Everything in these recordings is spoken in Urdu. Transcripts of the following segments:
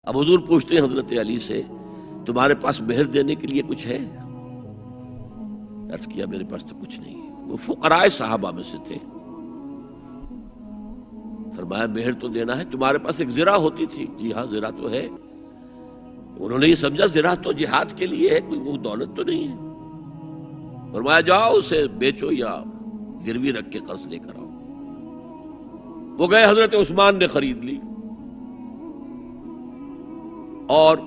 اب حضور پوچھتے ہیں حضرت علی سے تمہارے پاس مہر دینے کے لیے کچھ ہے؟ عرض کیا میرے پاس تو کچھ نہیں ہے۔ وہ فقراء صحابہ میں سے تھے۔ فرمایا مہر تو دینا ہے، تمہارے پاس ایک زرہ ہوتی تھی؟ جی ہاں زرہ تو ہے۔ انہوں نے یہ سمجھا زرہ تو جہاد کے لیے ہے، کوئی وہ دولت تو نہیں ہے۔ فرمایا جاؤ اسے بیچو یا گروی رکھ کے قرض لے کر آؤ۔ وہ گئے، حضرت عثمان نے خرید لی اور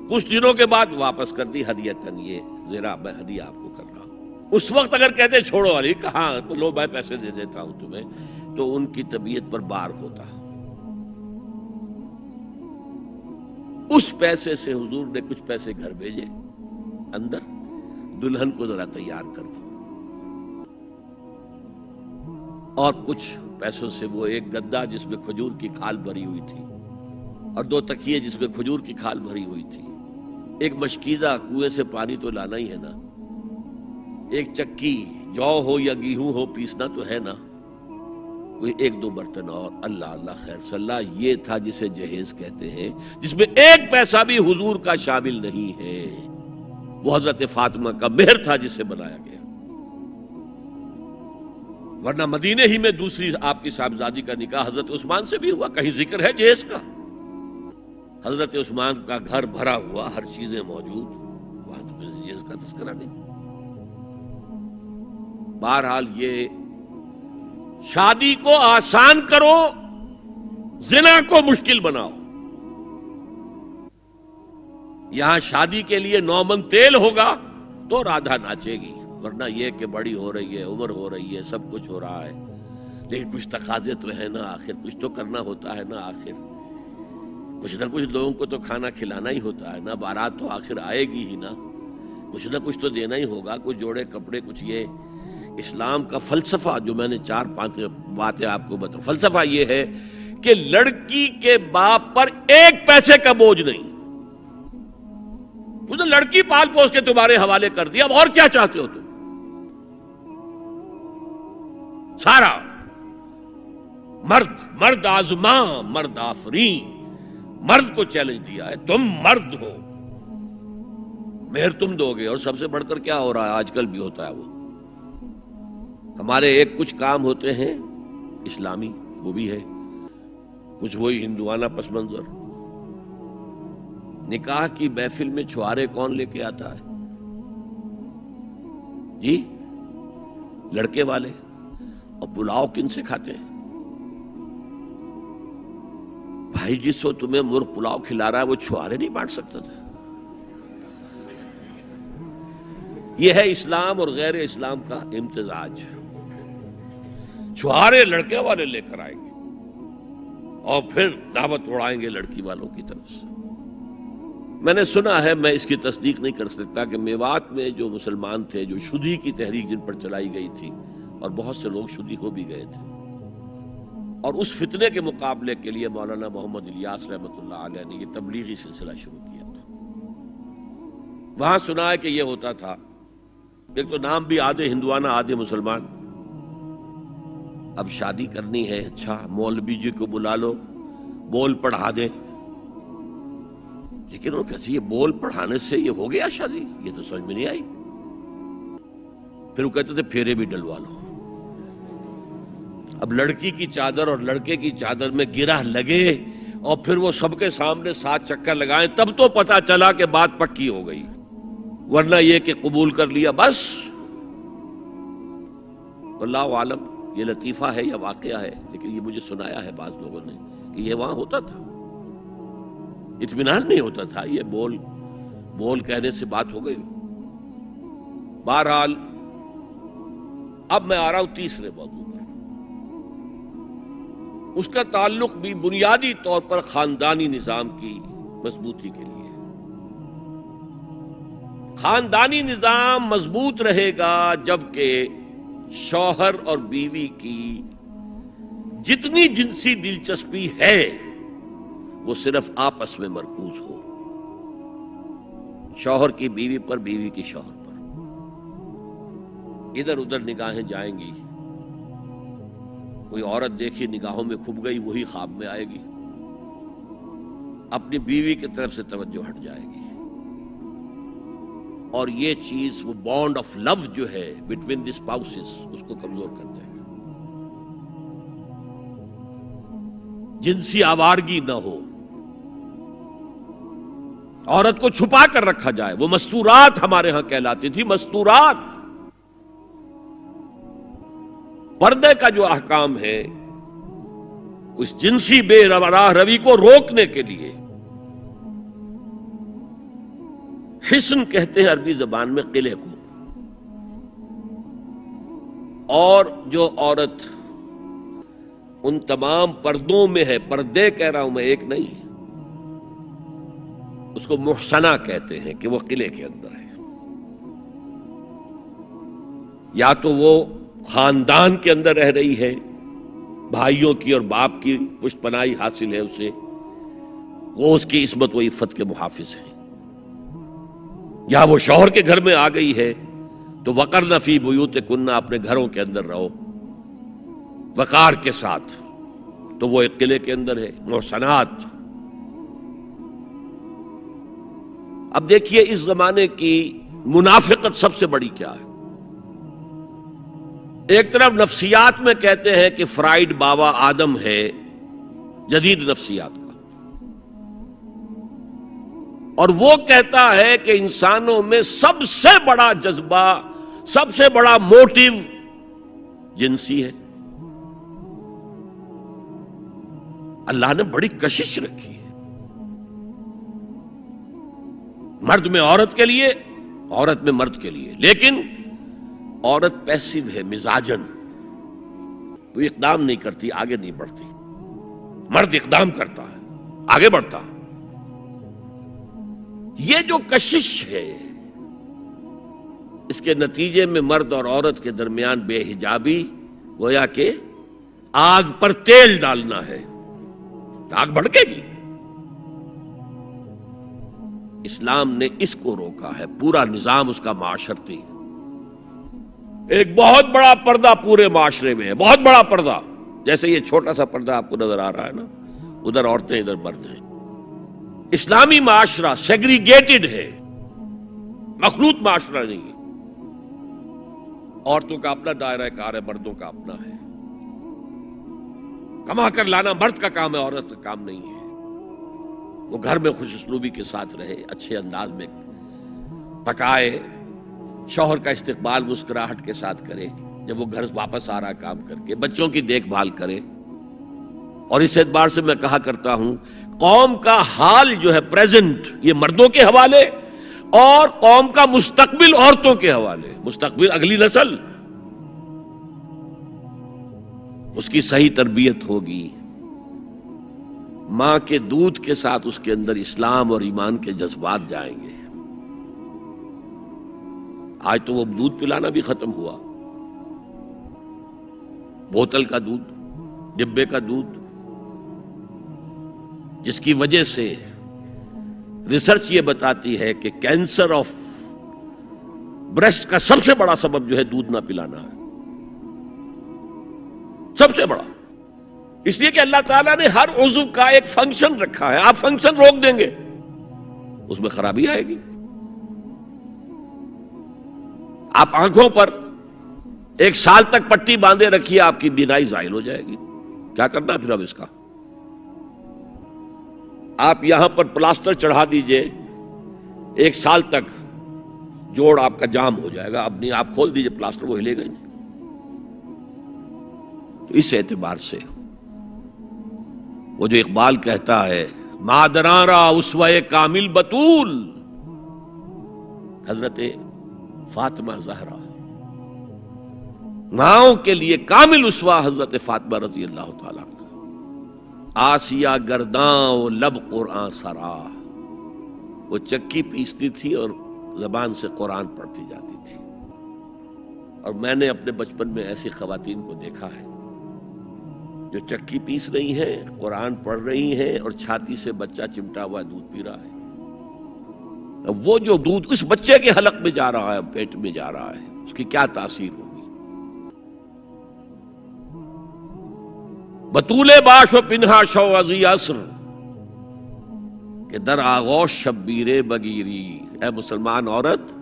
کچھ دنوں کے بعد واپس کر دی ہدیتاً، یہ زرہ میں ہدیہ آپ کو کر رہا ہوں۔ اس وقت اگر کہتے چھوڑو علی، کہاں تو لو میں پیسے دے دیتا ہوں تمہیں، تو ان کی طبیعت پر بار ہوتا۔ اس پیسے سے حضور نے کچھ پیسے گھر بھیجے، اندر دلہن کو ذرا تیار کر دو، اور کچھ پیسوں سے وہ ایک گدا جس میں کھجور کی کھال بھری ہوئی تھی اور 2 تکیے جس میں کھجور کی کھال بھری ہوئی تھی، ایک مشکیزہ کنویں سے پانی تو لانا ہی ہے نا، ایک چکی جو ہو یا گیہوں ہو پیسنا تو ہے نا، کوئی 1-2 برتن اور اللہ اللہ خیر صلی اللہ، یہ تھا جسے جہیز کہتے ہیں، جس میں ایک پیسہ بھی حضور کا شامل نہیں ہے۔ وہ حضرت فاطمہ کا مہر تھا جسے بنایا گیا، ورنہ مدینے ہی میں دوسری آپ کی صاحبزادی کا نکاح حضرت عثمان سے بھی ہوا، کہیں ذکر ہے جہیز کا؟ حضرت عثمان کا گھر بھرا ہوا، ہر چیزیں موجود، وہاں تو جہیز کا تذکرہ نہیں۔ بہرحال یہ شادی کو آسان کرو، زنا کو مشکل بناؤ۔ یہاں شادی کے لیے 9 من تیل ہوگا تو رادھا ناچے گی، ورنہ یہ کہ بڑی ہو رہی ہے، عمر ہو رہی ہے، سب کچھ ہو رہا ہے، لیکن کچھ تقاضے تو ہے نا، آخر کچھ تو کرنا ہوتا ہے نا، آخر کچھ نہ کچھ لوگوں کو تو کھانا کھلانا ہی ہوتا ہے نا، بارات تو آخر آئے گی ہی نا، کچھ نہ کچھ تو دینا ہی ہوگا، کچھ جوڑے کپڑے، کچھ یہ۔ اسلام کا فلسفہ جو میں نے 4-5 باتیں آپ کو بتاؤں، فلسفہ یہ ہے کہ لڑکی کے باپ پر 1 پیسے کا بوجھ نہیں، وہ تو لڑکی پال پوس کے تمہارے حوالے کر دیا، اب اور کیا چاہتے ہو تم؟ سارا مرد آزماں مرد آفرین، مرد کو چیلنج دیا ہے، تم مرد ہو، مہر تم دو گے۔ اور سب سے بڑھ کر کیا ہو رہا ہے آج کل بھی ہوتا ہے، وہ ہمارے ایک کچھ کام ہوتے ہیں اسلامی، وہ بھی ہے، کچھ وہی ہندوانہ پس منظر۔ نکاح کی محفل میں چھوارے کون لے کے آتا ہے؟ جی لڑکے والے، اور پلاؤ کن سے کھاتے ہیں؟ بھائی جس کو تمہیں مرغ پلاؤ کھلا رہا ہے وہ چھوارے نہیں بانٹ سکتا تھا؟ یہ ہے اسلام اور غیر اسلام کا امتزاج۔ چھوارے لڑکے والے لے کر آئیں گے اور پھر دعوت اڑائیں گے لڑکی والوں کی طرف سے۔ میں نے سنا ہے، میں اس کی تصدیق نہیں کر سکتا، کہ میوات میں جو مسلمان تھے، جو شدی کی تحریک جن پر چلائی گئی تھی، اور بہت سے لوگ شدی ہو بھی گئے تھے، اور اس فتنے کے مقابلے کے لیے مولانا محمد الیاس رحمۃ اللہ علیہ نے یہ تبلیغی سلسلہ شروع کیا تھا۔ وہاں سنا ہے کہ یہ ہوتا تھا، ایک تو نام بھی آدھے ہندوانہ آدھے مسلمان، اب شادی کرنی ہے، اچھا مولوی جی کو بلا لو، بول پڑھا دے، لیکن وہ کہتے یہ بول پڑھانے سے یہ ہو گیا شادی؟ یہ تو سمجھ میں نہیں آئی۔ پھر وہ کہتے تھے پھیرے بھی ڈلوا لو۔ اب لڑکی کی چادر اور لڑکے کی چادر میں گرہ لگے اور پھر وہ سب کے سامنے 7 چکر لگائیں، تب تو پتا چلا کہ بات پکی ہو گئی، ورنہ یہ کہ قبول کر لیا بس۔ واللہ عالم یہ لطیفہ ہے یا واقعہ ہے، لیکن یہ مجھے سنایا ہے بعض لوگوں نے کہ یہ وہاں ہوتا تھا، اطمینان نہیں ہوتا تھا، یہ بول کہنے سے بات ہو گئی۔ بہرحال اب میں آ رہا ہوں تیسرے موضوع پر، اس کا تعلق بھی بنیادی طور پر خاندانی نظام کی مضبوطی کے لیے۔ خاندانی نظام مضبوط رہے گا جبکہ شوہر اور بیوی کی جتنی جنسی دلچسپی ہے وہ صرف آپس میں مرکوز ہو، شوہر کی بیوی پر، بیوی کی شوہر پر۔ ادھر ادھر نگاہیں جائیں گی، کوئی عورت دیکھی نگاہوں میں کھپ گئی، وہی خواب میں آئے گی، اپنی بیوی کی طرف سے توجہ ہٹ جائے گی، اور یہ چیز وہ بانڈ آف لو جو ہے بٹوین دی اسپاؤسز اس کو کمزور کر دے گا۔ جنسی آوارگی نہ ہو، عورت کو چھپا کر رکھا جائے، وہ مستورات ہمارے ہاں کہلاتی تھی، مستورات۔ پردے کا جو احکام ہے اس جنسی بے راہ روی کو روکنے کے لیے، حسن کہتے ہیں عربی زبان میں قلعے کو، اور جو عورت ان تمام پردوں میں ہے، پردے کہہ رہا ہوں میں، ایک نہیں، اس کو محسنہ کہتے ہیں کہ وہ قلعے کے اندر ہے۔ یا تو وہ خاندان کے اندر رہ رہی ہے، بھائیوں کی اور باپ کی پشت پناہی حاصل ہے اسے، وہ اس کی عصمت و عفت کے محافظ ہیں، یا وہ شوہر کے گھر میں آ گئی ہے تو وقرن فی بیوتکن، اپنے گھروں کے اندر رہو وقار کے ساتھ، تو وہ ایک قلعے کے اندر ہے، محسنات۔ اب دیکھیے اس زمانے کی منافقت سب سے بڑی کیا ہے۔ ایک طرف نفسیات میں کہتے ہیں کہ فرائیڈ بابا آدم ہے جدید نفسیات کا، اور وہ کہتا ہے کہ انسانوں میں سب سے بڑا جذبہ، سب سے بڑا موٹیو جنسی ہے۔ اللہ نے بڑی کشش رکھی ہے، مرد میں عورت کے لیے، عورت میں مرد کے لیے، لیکن عورت پیسیو ہے، مزاجن، وہ اقدام نہیں کرتی، آگے نہیں بڑھتی، مرد اقدام کرتا ہے، آگے بڑھتا ہے۔ یہ جو کشش ہے، اس کے نتیجے میں مرد اور عورت کے درمیان بے حجابی گویا کہ آگ پر تیل ڈالنا ہے، آگ بھڑکے گی۔ اسلام نے اس کو روکا ہے، پورا نظام اس کا معاشرتی، ایک بہت بڑا پردہ پورے معاشرے میں ہے، بہت بڑا پردہ، جیسے یہ چھوٹا سا پردہ آپ کو نظر آ رہا ہے نا، ادھر عورتیں ادھر مرد ہیں۔ اسلامی معاشرہ سیگریگیٹڈ ہے، مخلوط معاشرہ نہیں ہے، عورتوں کا اپنا دائرہ کار ہے، مردوں کا اپنا ہے، کما کر لانا مرد کا کام ہے، عورت کا کام نہیں ہے۔ وہ گھر میں خوش اسلوبی کے ساتھ رہے، اچھے انداز میں پکائے، شوہر کا استقبال مسکراہٹ کے ساتھ کرے، جب وہ گھر واپس آ رہا کام کر کے، بچوں کی دیکھ بھال کرے۔ اور اس اعتبار سے میں کہا کرتا ہوں، قوم کا حال جو ہے پریزنٹ، یہ مردوں کے حوالے، اور قوم کا مستقبل عورتوں کے حوالے، مستقبل اگلی نسل، اس کی صحیح تربیت ہوگی، ماں کے دودھ کے ساتھ اس کے اندر اسلام اور ایمان کے جذبات جائیں گے۔ آج تو وہ دودھ پلانا بھی ختم ہوا، بوتل کا دودھ، ڈبے کا دودھ، جس کی وجہ سے ریسرچ یہ بتاتی ہے کہ کینسر آف بریسٹ کا سب سے بڑا سبب جو ہے دودھ نہ پلانا ہے، سب سے بڑا، اس لیے کہ اللہ تعالیٰ نے ہر عضو کا ایک فنکشن رکھا ہے، آپ فنکشن روک دیں گے اس میں خرابی آئے گی۔ آپ آنکھوں پر 1 سال تک پٹی باندھے رکھیے، آپ کی بینائی زائل ہو جائے گی، کیا کرنا پھر اب اس کا؟ آپ یہاں پر پلاسٹر چڑھا دیجئے، 1 سال تک جوڑ آپ کا جام ہو جائے گا، اپنی آپ کھول دیجئے پلاسٹر، وہ ہلے گا نہیں۔ تو اس اعتبار سے وہ جو اقبال کہتا ہے، مادراں را اسوہ کامل بطول، حضرت فاطمہ زہرا، ماؤں کے لیے کامل اسوہ حضرت فاطمہ رضی اللہ تعالیٰ عنہ، آسیہ گرداں و لب قرآن سرا، وہ چکی پیستی تھی اور زبان سے قرآن پڑھتی جاتی تھی۔ اور میں نے اپنے بچپن میں ایسی خواتین کو دیکھا ہے جو چکی پیس رہی ہیں، قرآن پڑھ رہی ہیں، اور چھاتی سے بچہ چمٹا ہوا دودھ پی رہا ہے۔ وہ جو دودھ اس بچے کے حلق میں جا رہا ہے، پیٹ میں جا رہا ہے، اس کی کیا تاثیر ہوگی؟ بطول باش و پنہا شو ازی عصر، کہ در آغوش شبیر بگیری، اے مسلمان عورت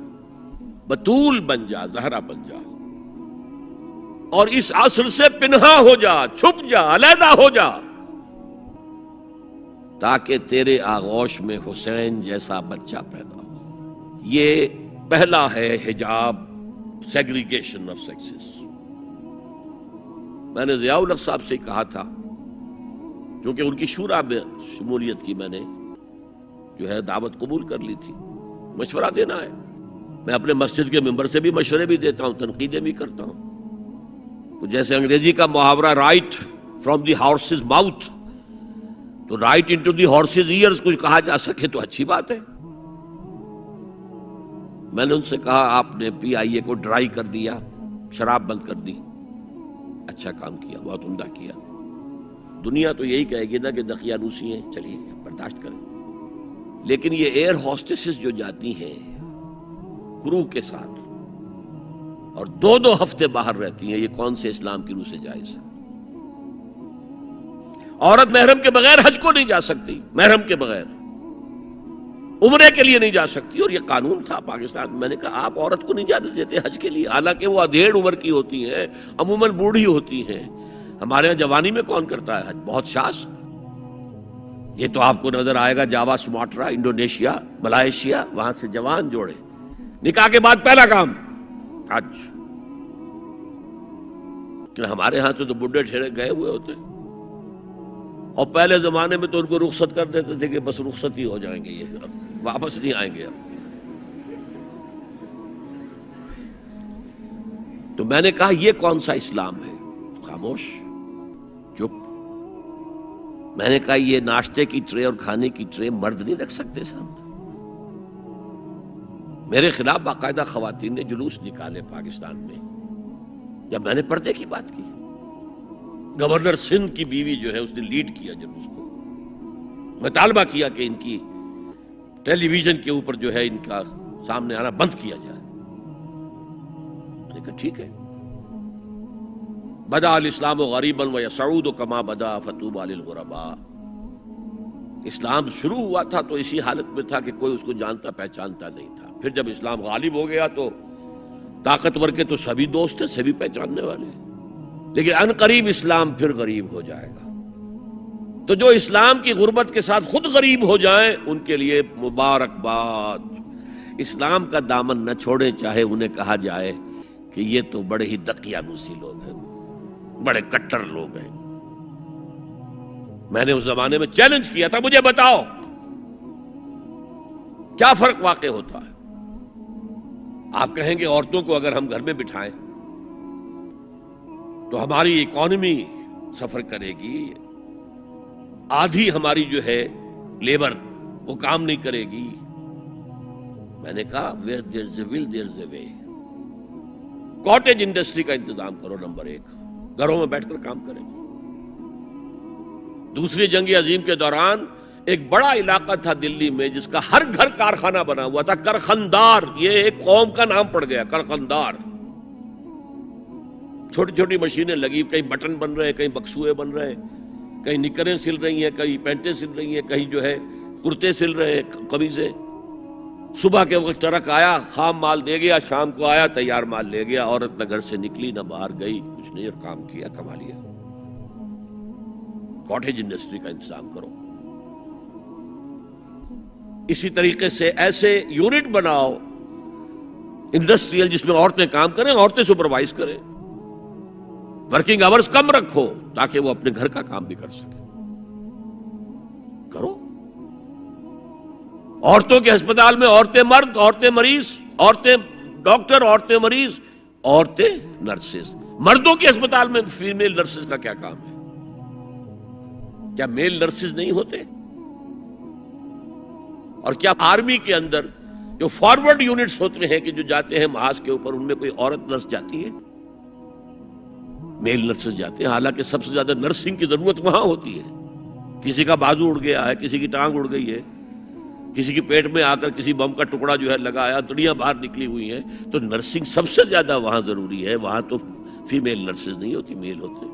بطول بن جا، زہرا بن جا، اور اس عصر سے پنہا ہو جا، چھپ جا، علیحدہ ہو جا، تاکہ تیرے آغوش میں حسین جیسا بچہ پیدا ہو۔ یہ پہلا ہے حجاب، سیگریگیشن آف سیکسز۔ میں نے ضیاء الحق صاحب سے کہا تھا، کیونکہ ان کی شورا میں شمولیت کی میں نے جو ہے دعوت قبول کر لی تھی، مشورہ دینا ہے۔ میں اپنے مسجد کے ممبر سے بھی مشورے بھی دیتا ہوں، تنقیدیں بھی کرتا ہوں۔ تو جیسے انگریزی کا محاورہ right from the horses mouth, تو right into the horses ears کچھ کہا جا سکے تو اچھی بات ہے۔ میں نے ان سے کہا آپ نے پی آئی اے کو ڈرائی کر دیا، شراب بند کر دی، اچھا کام کیا، بہت عمدہ کیا۔ دنیا تو یہی کہے گی نا کہ دقیانوسی ہیں، چلیے برداشت کریں، لیکن یہ ایئر ہوسٹسز جو جاتی ہیں کرو کے ساتھ اور 2 ہفتے باہر رہتی ہیں، یہ کون سے اسلام کی روح سے جائز ہے؟ عورت محرم کے بغیر حج کو نہیں جا سکتی، محرم کے بغیر عمرے کے لیے نہیں جا سکتی، اور یہ قانون تھا پاکستان میں۔ میں نے کہا آپ عورت کو نہیں جانے دیتے حج کے لیے، حالانکہ وہ ادھیڑ عمر کی ہوتی ہیں، عموماً بوڑھی ہوتی ہیں۔ ہمارے یہاں جوانی میں کون کرتا ہے حج؟ بہت شاس۔ یہ تو آپ کو نظر آئے گا جاوا، سماٹرا، انڈونیشیا، ملائیشیا، وہاں سے جوان جوڑے نکاح کے بعد پہلا کام حج۔ کہ ہمارے ہاں سے تو بڈھے ٹھیرے گئے ہوئے ہوتے، اور پہلے زمانے میں تو ان کو رخصت کر دیتے تھے کہ بس رخصت ہی ہو جائیں گے، یہ اب واپس نہیں آئیں گے اب۔ تو میں نے کہا یہ کون سا اسلام ہے؟ خاموش، چپ۔ میں نے کہا یہ ناشتے کی ٹرے اور کھانے کی ٹرے مرد نہیں رکھ سکتے سامنے؟ میرے خلاف باقاعدہ خواتین نے جلوس نکالے پاکستان میں جب میں نے پردے کی بات کی۔ گورنر سندھ کی بیوی جو ہے اس نے لیڈ کیا جلوس کو، مطالبہ کیا کہ ان کی ٹیلی ویژن کے اوپر جو ہے ان کا سامنے آنا بند کیا جائے۔ میں نے کہا ٹھیک ہے۔ بدا الاسلام غریبا ویسعود کما بدا فطوبی للغرباء۔ اسلام شروع ہوا تھا تو اسی حالت میں تھا کہ کوئی اس کو جانتا پہچانتا نہیں تھا، پھر جب اسلام غالب ہو گیا تو طاقتور کے تو سبھی دوست ہیں، سبھی پہچاننے والے ہیں، لیکن ان قریب اسلام پھر غریب ہو جائے گا۔ تو جو اسلام کی غربت کے ساتھ خود غریب ہو جائیں ان کے لیے مبارکباد۔ اسلام کا دامن نہ چھوڑیں، چاہے انہیں کہا جائے کہ یہ تو بڑے ہی دقیانوسی لوگ ہیں، بڑے کٹر لوگ ہیں۔ میں نے اس زمانے میں چیلنج کیا تھا، مجھے بتاؤ کیا فرق واقع ہوتا ہے؟ آپ کہیں گے عورتوں کو اگر ہم گھر میں بٹھائیں تو ہماری اکانومی سفر کرے گی، آدھی ہماری جو ہے لیبر وہ کام نہیں کرے گی۔ میں نے کہا where there is a will there is a way۔ Cottage industry کا انتظام کرو، نمبر 1، گھروں میں بیٹھ کر کام کریں۔ دوسری جنگ عظیم کے دوران ایک بڑا علاقہ تھا دلی میں جس کا ہر گھر کارخانہ بنا ہوا تھا، کرخندار، یہ ایک قوم کا نام پڑ گیا، کرخندار۔ چھوٹی چھوٹی مشینیں لگی، کہیں بٹن بن رہے، کہیں بکسوئے بن رہے، کہیں نکریں سل رہی ہیں، کہیں پینٹیں سل رہی ہیں، کہیں جو ہے کرتے سل رہے ہیں، قمیضیں۔ صبح کے وقت ٹرک آیا، خام مال دے گیا، شام کو آیا، تیار مال لے گیا۔ عورت نہ گھر سے نکلی نہ باہر گئی، کچھ نہیں، اور کام کیا، کما لیا۔ کاٹیج انڈسٹری کا انتظام کرو۔ اسی طریقے سے ایسے یونٹ بناؤ انڈسٹریل جس میں عورتیں کام کریں، عورتیں سپروائز کریں، ورکنگ آورز کم رکھو تاکہ وہ اپنے گھر کا کام بھی کر سکیں۔ کرو۔ عورتوں کے ہسپتال میں عورتیں مرد، عورتیں مریض، عورتیں ڈاکٹر، عورتیں مریض، عورتیں نرسز۔ مردوں کے ہسپتال میں فیمیل نرسز کا کیا کام ہے؟ کیا میل نرسز نہیں ہوتے؟ اور کیا آرمی کے اندر جو فارورڈ یونٹس ہوتے ہیں کہ جو جاتے ہیں محاذ کے اوپر، ان میں کوئی عورت نرس جاتی ہے؟ میل نرسز جاتے ہیں، حالانکہ سب سے زیادہ نرسنگ کی ضرورت وہاں ہوتی ہے۔ کسی کا بازو اڑ گیا ہے، کسی کی ٹانگ اڑ گئی ہے، کسی کے پیٹ میں آ کر کسی بم کا ٹکڑا جو ہے لگایا، تڑیاں باہر نکلی ہوئی ہیں، تو نرسنگ سب سے زیادہ وہاں ضروری ہے۔ وہاں تو فیمیل نرسز نہیں ہوتی، میل ہوتے۔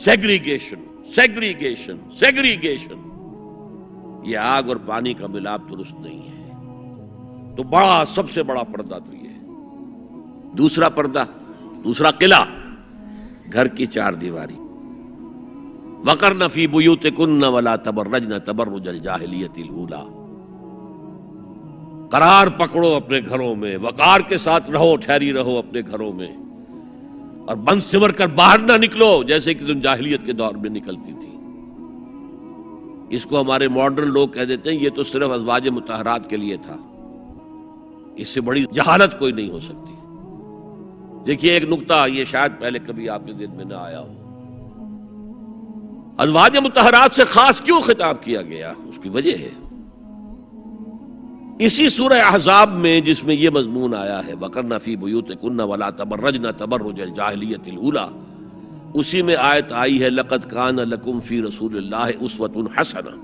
Segregation, segregation, segregation. یہ آگ اور پانی کا ملاپ درست نہیں ہے۔ تو بڑا سب سے بڑا پردہ تو یہ ہے۔ دوسرا پردہ، دوسرا قلعہ، گھر کی چار دیواری۔ وقرن فی بیوتکن ولا تبرجن تبرج الجاہلیۃ الاولی، قرار پکڑو اپنے گھروں میں، وقار کے ساتھ رہو، ٹھہری رہو اپنے گھروں میں، اور بند سمر کر باہر نہ نکلو جیسے کہ تم جاہلیت کے دور میں نکلتی تھی۔ اس کو ہمارے ماڈرن لوگ کہہ دیتے ہیں یہ تو صرف ازواج مطہرات کے لیے تھا، اس سے بڑی جہالت کوئی نہیں ہو سکتی۔ دیکھیے ایک نقطہ، یہ شاید پہلے کبھی آپ کے ذہن میں نہ آیا ہو، ازواج مطہرات سے خاص کیوں خطاب کیا گیا؟ اس کی وجہ ہے اسی سورہ احزاب میں جس میں یہ مضمون آیا ہے وَقَرْنَ فِي بُيُوتِكُنَّ وَلَا تَبَرَّجْنَ تَبَرُّجَ الْجَاهِلِيَّةِ الْأُولَىٰ، اسی میں آیت آئی ہے لَقَدْ كَانَ لَكُمْ فِي رَسُولِ اللَّهِ أُسْوَةٌ حَسَنَةٌ،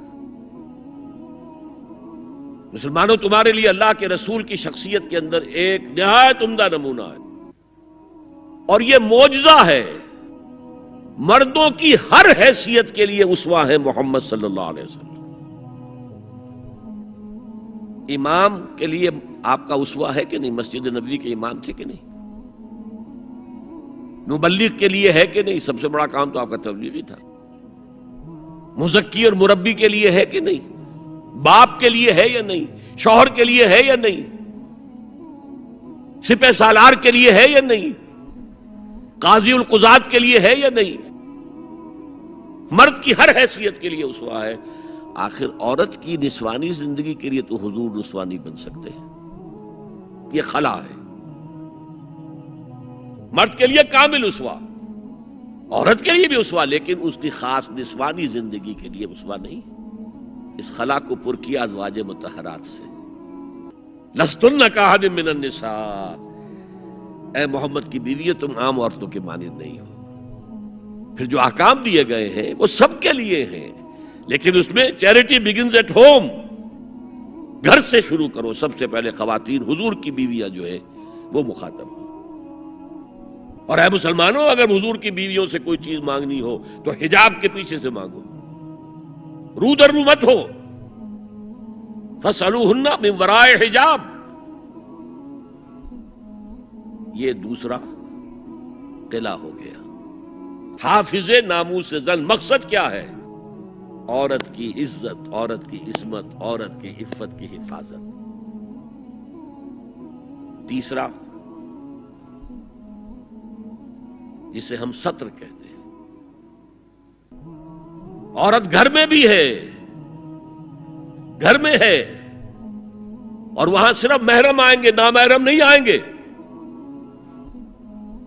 مسلمانوں تمہارے لیے اللہ کے رسول کی شخصیت کے اندر ایک نہایت عمدہ نمونہ ہے، اور یہ معجزہ ہے، مردوں کی ہر حیثیت کے لیے اسوہ ہے محمد صلی اللہ علیہ وسلم۔ امام کے لیے آپ کا اسوہ ہے کہ نہیں؟ مسجد نبوی کے امام تھے کہ نہیں؟ مبلغ کے لیے ہے کہ نہیں؟ سب سے بڑا کام تو آپ کا تبلیغی تھا۔ مزکی اور مربی کے لیے ہے کہ نہیں؟ باپ کے لیے ہے یا نہیں؟ شوہر کے لیے ہے یا نہیں؟ سپہ سالار کے لیے ہے یا نہیں؟ قاضی القضات کے لیے ہے یا نہیں؟ مرد کی ہر حیثیت کے لیے اسوہ ہے۔ آخر عورت کی نسوانی زندگی کے لیے تو حضور رسوا نہیں بن سکتے، یہ خلا ہے۔ مرد کے لیے کامل اسوہ، عورت کے لیے بھی اسوہ، لیکن اس کی خاص نسوانی زندگی کے لیے اسوہ نہیں۔ اس خلا کو پر کیا ازواج مطہرات سے۔ لستن کاحد من النساء، اے محمد کی بیوی تم عام عورتوں کے مانند نہیں ہو۔ پھر جو احکام دیے گئے ہیں وہ سب کے لیے ہیں، لیکن اس میں چیریٹی بگنز ایٹ ہوم، گھر سے شروع کرو۔ سب سے پہلے خواتین، حضور کی بیویاں جو ہے وہ مخاطب ہو۔ اور اے مسلمانوں، اگر حضور کی بیویوں سے کوئی چیز مانگنی ہو تو حجاب کے پیچھے سے مانگو، رو در رو مت ہو۔ فَاسْأَلُوهُنَّ مِنْ وَرَاءِ حجاب، یہ دوسرا قلعہ ہو گیا۔ حافظ ناموس زن، مقصد کیا ہے؟ عورت کی عزت، عورت کی عصمت، عورت کی عفت کی حفاظت۔ تیسرا جسے ہم ستر کہتے ہیں، عورت گھر میں بھی ہے، گھر میں ہے، اور وہاں صرف محرم آئیں گے، نامحرم نہیں آئیں گے۔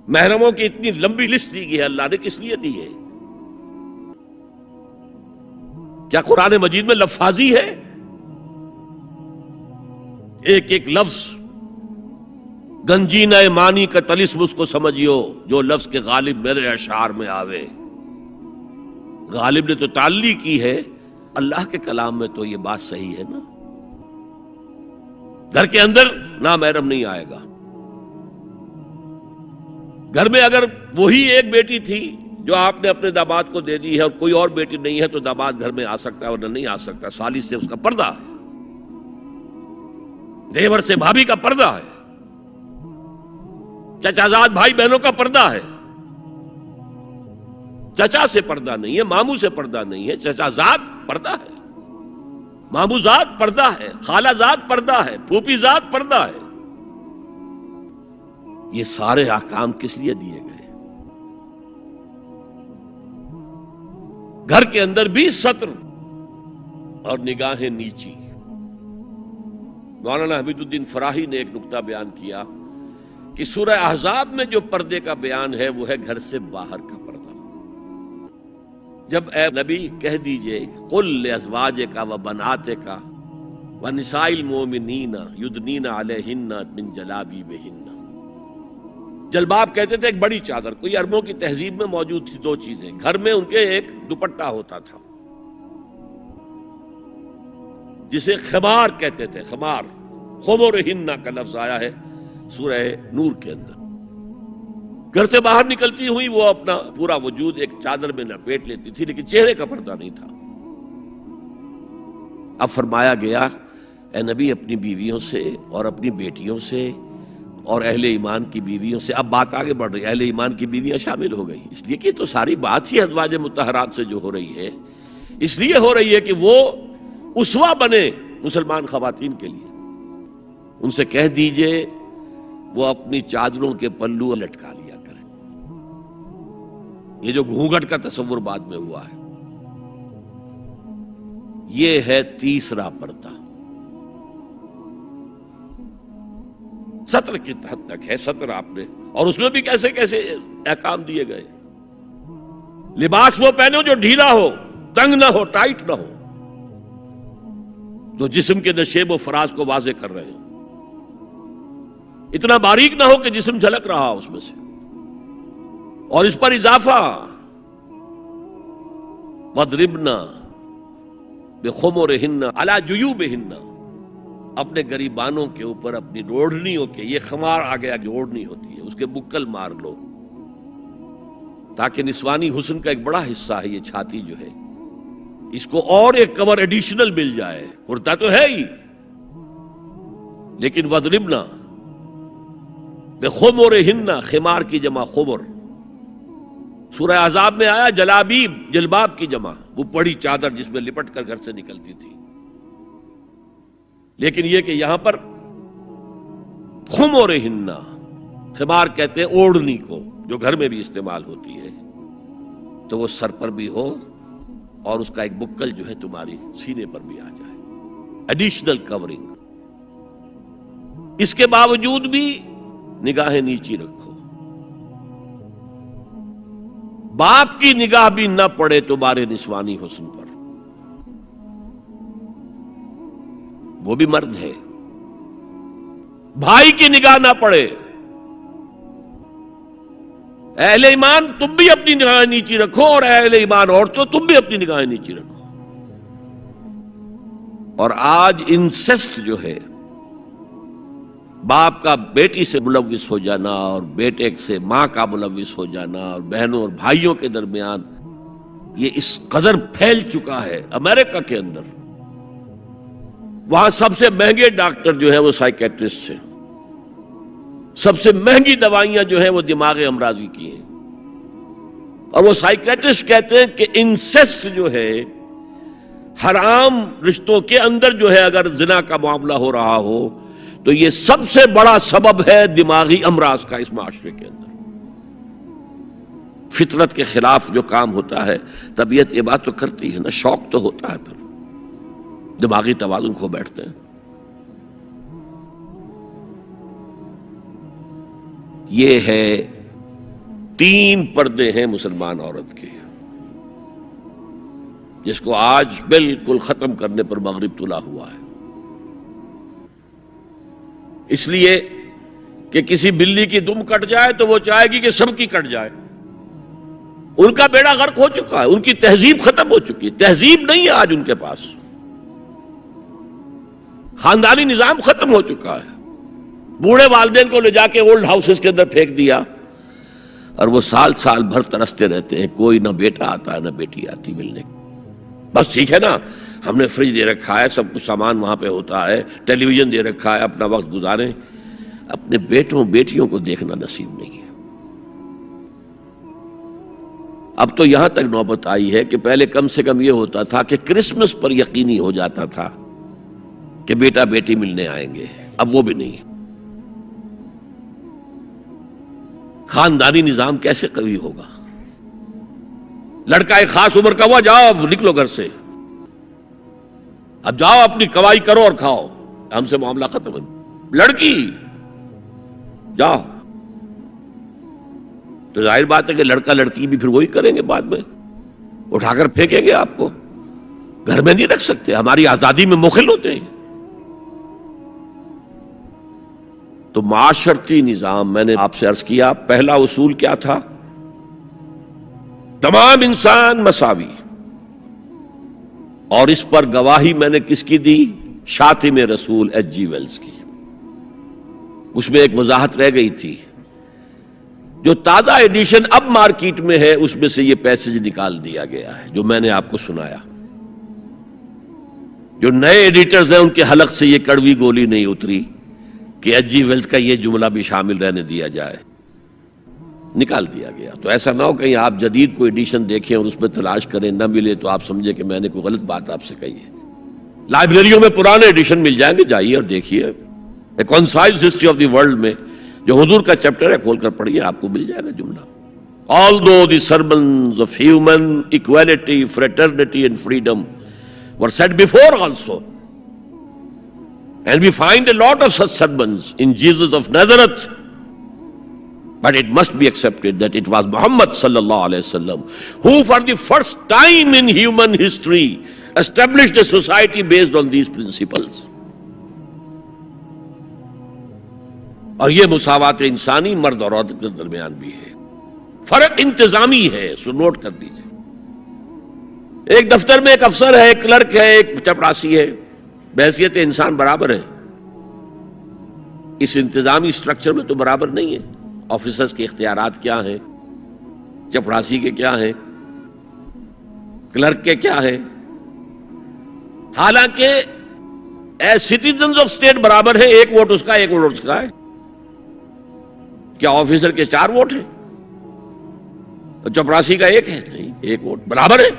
محرموں کی اتنی لمبی لسٹ دی گئی ہے، اللہ نے کس لیے دی ہے؟ کیا قرآن مجید میں لفاظی ہے؟ ایک ایک لفظ گنجینہ معنی کا طلسم اس کو سمجھیو، جو لفظ کے غالب میرے اشعار میں آوے۔ غالب نے تو تعلیق کی ہے، اللہ کے کلام میں تو یہ بات صحیح ہے نا۔ گھر کے اندر نامحرم نہیں آئے گا۔ گھر میں اگر وہی ایک بیٹی تھی جو آپ نے اپنے داماد کو دے دی ہے اور کوئی اور بیٹی نہیں ہے تو داماد گھر میں آ سکتا ہے ورنہ نہیں آ سکتا۔ سالی سے اس کا پردہ ہے، دیور سے بھابھی کا پردہ ہے، چچازاد بھائی بہنوں کا پردہ ہے۔ چچا سے پردہ نہیں ہے، ماموں سے پردہ نہیں ہے، چچازاد پردہ ہے، ماموں زاد پردہ ہے، خالہ زاد پردہ ہے، پھوپھی زاد پردہ ہے۔ یہ سارے احکام کس لیے دیے گئے؟ گھر کے اندر بھی ستر اور نگاہیں نیچی۔ مولانا حمید الدین فراہی نے ایک نقطہ بیان کیا کہ سورہ احزاب میں جو پردے کا بیان ہے وہ ہے گھر سے باہر کا پردہ۔ جب اے نبی کہہ دیجئے قل لازواجک و بناتک و نساء المؤمنین یدنین علیہن من جلابیبہن۔ جلباب کہتے تھے ایک بڑی چادر، کوئی عربوں کی تہذیب میں موجود تھی دو چیزیں، گھر میں ان کے ایک دوپٹہ ہوتا تھا جسے خمار کہتے تھے، خمار، خمرہن کا لفظ آیا ہے سورہ نور کے اندر۔ گھر سے باہر نکلتی ہوئی وہ اپنا پورا وجود ایک چادر میں لپیٹ لیتی تھی، لیکن چہرے کا پردہ نہیں تھا۔ اب فرمایا گیا اے نبی اپنی بیویوں سے اور اپنی بیٹیوں سے اور اہل ایمان کی بیویوں سے، اب بات آگے بڑھ رہی ہے، اہل ایمان کی بیویاں شامل ہو گئی، اس لیے کہ تو ساری بات ہی ازواج مطہرات سے جو ہو رہی ہے، اس لیے ہو رہی ہے کہ وہ اسوہ بنے مسلمان خواتین کے لیے۔ ان سے کہہ دیجئے وہ اپنی چادروں کے پلو لٹکا لیا کریں۔ یہ جو گھونگھٹ کا تصور بعد میں ہوا ہے، یہ ہے تیسرا پردہ، سطر کی حد تک ہے سطر آپ نے، اور اس میں بھی کیسے کیسے احکام دیے گئے۔ لباس وہ پہنو جو ڈھیلا ہو، تنگ نہ ہو، ٹائٹ نہ ہو، جو جسم کے نشیب و فراز کو واضح کر رہے ہیں، اتنا باریک نہ ہو کہ جسم جھلک رہا اس میں سے۔ اور اس پر اضافہ وَاضْرِبْنَ بِخُمُرِهِنَّ عَلَى جُيُوبِهِنَّ، اپنے گریبانوں کے اوپر اپنی روڑنیوں کے، یہ خمار آ گیا کہ اوڑھنی ہوتی ہے، اس کے بکل مار لو، تاکہ نسوانی حسن کا ایک بڑا حصہ ہے یہ چھاتی جو ہے، اس کو اور ایک کور ایڈیشنل مل جائے۔ کرتا تو ہے ہی، لیکن وَاضْرِبْنَ بِخُمُرِهِنَّ، خمار کی جمع خمر، سورہ احزاب میں آیا جلابیب، جلباب کی جمع، وہ بڑی چادر جس میں لپٹ کر گھر سے نکلتی تھی، لیکن یہ کہ یہاں پر خمرہن، خمار کہتے ہیں اوڑھنی کو، جو گھر میں بھی استعمال ہوتی ہے، تو وہ سر پر بھی ہو اور اس کا ایک بکل جو ہے تمہاری سینے پر بھی آ جائے، ایڈیشنل کورنگ۔ اس کے باوجود بھی نگاہیں نیچی رکھو، باپ کی نگاہ بھی نہ پڑے تمہارے نسوانی حسن پر، وہ بھی مرد ہے، بھائی کی نگاہ نہ پڑے۔ اہل ایمان تم بھی اپنی نگاہیں نیچی رکھو، اور اہل ایمان عورتوں تم بھی اپنی نگاہیں نیچی رکھو۔ اور آج انسیسٹ جو ہے، باپ کا بیٹی سے ملوث ہو جانا اور بیٹے سے ماں کا ملوث ہو جانا، اور بہنوں اور بھائیوں کے درمیان، یہ اس قدر پھیل چکا ہے امریکہ کے اندر۔ وہاں سب سے مہنگے ڈاکٹر جو ہیں وہ سائیکیٹرسٹ ہیں، سب سے مہنگی دوائیاں جو ہیں وہ دماغ امراضی کی ہیں، اور وہ سائیکیٹرسٹ کہتے ہیں کہ انسیسٹ جو ہے، حرام رشتوں کے اندر جو ہے اگر زنا کا معاملہ ہو رہا ہو تو یہ سب سے بڑا سبب ہے دماغی امراض کا اس معاشرے کے اندر۔ فطرت کے خلاف جو کام ہوتا ہے، طبیعت یہ بات تو کرتی ہے نا، شوق تو ہوتا ہے، پھر دماغی توازن کھو بیٹھتے ہیں۔ یہ ہے 3 پردے ہیں مسلمان عورت کے، جس کو آج بالکل ختم کرنے پر مغرب تلا ہوا ہے، اس لیے کہ کسی بلی کی دم کٹ جائے تو وہ چاہے گی کہ سب کی کٹ جائے۔ ان کا بیڑا غرق ہو چکا ہے، ان کی تہذیب ختم ہو چکی ہے، تہذیب نہیں ہے آج ان کے پاس، خاندانی نظام ختم ہو چکا ہے۔ بوڑھے والدین کو لے جا کے اولڈ ہاؤسز کے اندر پھینک دیا، اور وہ سال سال بھر ترستے رہتے ہیں، کوئی نہ بیٹا آتا ہے نہ بیٹی آتی ملنے۔ بس ٹھیک ہے نا، ہم نے فریج دے رکھا ہے، سب کچھ سامان وہاں پہ ہوتا ہے، ٹیلی ویژن دے رکھا ہے، اپنا وقت گزاریں، اپنے بیٹوں بیٹیوں کو دیکھنا نصیب نہیں ہے۔ اب تو یہاں تک نوبت آئی ہے کہ پہلے کم سے کم یہ ہوتا تھا کہ کرسمس پر یقینی ہو جاتا تھا کہ بیٹا بیٹی ملنے آئیں گے، اب وہ بھی نہیں ہے۔ خاندانی نظام کیسے قوی ہوگا؟ لڑکا ایک خاص عمر کا ہوا، جاؤ اب نکلو گھر سے، اب جاؤ اپنی کوائی کرو اور کھاؤ، ہم سے معاملہ ختم ہے۔ لڑکی جاؤ، تو ظاہر بات ہے کہ لڑکا لڑکی بھی پھر وہی کریں گے، بعد میں اٹھا کر پھینکیں گے آپ کو، گھر میں نہیں رکھ سکتے، ہماری آزادی میں مخل ہوتے ہیں۔ تو معاشرتی نظام، میں نے آپ سے عرض کیا، پہلا اصول کیا تھا؟ تمام انسان مساوی، اور اس پر گواہی میں نے کس کی دی؟ شاتم رسول ایچ جی ویلز کی۔ اس میں ایک وضاحت رہ گئی تھی، جو تازہ ایڈیشن اب مارکیٹ میں ہے اس میں سے یہ پیسج نکال دیا گیا ہے جو میں نے آپ کو سنایا۔ جو نئے ایڈیٹرز ہیں ان کے حلق سے یہ کڑوی گولی نہیں اتری کہ ایچ جی ویلز کا یہ جملہ بھی شامل رہنے دیا جائے، نکال دیا گیا۔ تو ایسا نہ ہو کہیں آپ جدید کوئی ایڈیشن دیکھیں اور اس میں تلاش کریں، نہ ملے تو آپ سمجھے کہ میں نے کوئی غلط بات آپ سے کہی ہے۔ لائبریریوں میں پرانے ایڈیشن مل جائیں گے، جائیے اور دیکھیے، a concise history of the world میں جو حضور کا چیپٹر ہے کھول کر پڑھیے، آپ کو مل جائے گا جملہ۔ Although the sermons of human equality, fraternity and freedom were said before also, and we find a lot of such sermons in Jesus of Nazareth, but it must be accepted that it was Muhammad sallallahu alaihi wasallam who for the first time in human history established a society based on these principles. اور یہ مساوات انسانی مرد اور عورت کے درمیان بھی ہے، فرق انتظامی ہے، سو نوٹ کر دیجئے۔ ایک دفتر میں ایک افسر ہے، ایک کلرک ہے، ایک چپراسی ہے، بحیثیت انسان برابر ہے۔ اس انتظامی سٹرکچر میں تو برابر نہیں ہے۔ آفیسرز کے اختیارات کیا ہیں، چپراسی کے کیا ہیں، کلرک کے کیا ہیں، حالانکہ ایز سٹیزنز آف اسٹیٹ برابر ہے، ایک ووٹ اس کا، ایک ووٹ اس کا ہے۔ کیا آفیسر کے 4 ووٹ ہیں؟ چپراسی کا 1 ہے؟ نہیں، 1 ووٹ برابر ہے۔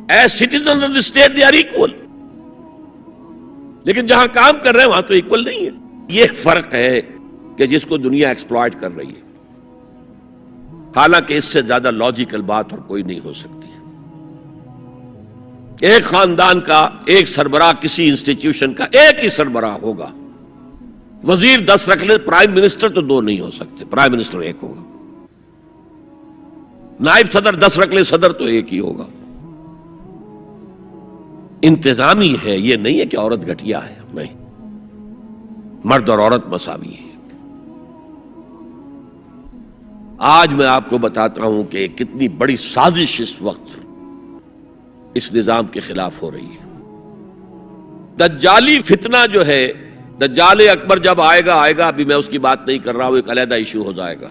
As citizens of the state they are equal, لیکن جہاں کام کر رہے ہیں وہاں تو ایکول نہیں ہے۔ یہ فرق ہے کہ جس کو دنیا ایکسپلائٹ کر رہی ہے، حالانکہ اس سے زیادہ لاجیکل بات اور کوئی نہیں ہو سکتی۔ ایک خاندان کا ایک سربراہ، کسی انسٹیٹیوشن کا ایک ہی سربراہ ہوگا، وزیر 10 رکھ لے، پرائم منسٹر تو 2 نہیں ہو سکتے، پرائم منسٹر 1 ہوگا، نائب صدر 10 رکھ لے، صدر تو 1 ہی ہوگا۔ انتظامی ہے، یہ نہیں ہے کہ عورت گھٹیا ہے، نہیں، مرد اور عورت مساوی ہے۔ آج میں آپ کو بتاتا ہوں کہ کتنی بڑی سازش اس وقت اس نظام کے خلاف ہو رہی ہے۔ دجالی فتنہ جو ہے، دجال اکبر جب آئے گا، ابھی میں اس کی بات نہیں کر رہا ہوں، ایک علیحدہ ایشو ہو جائے گا۔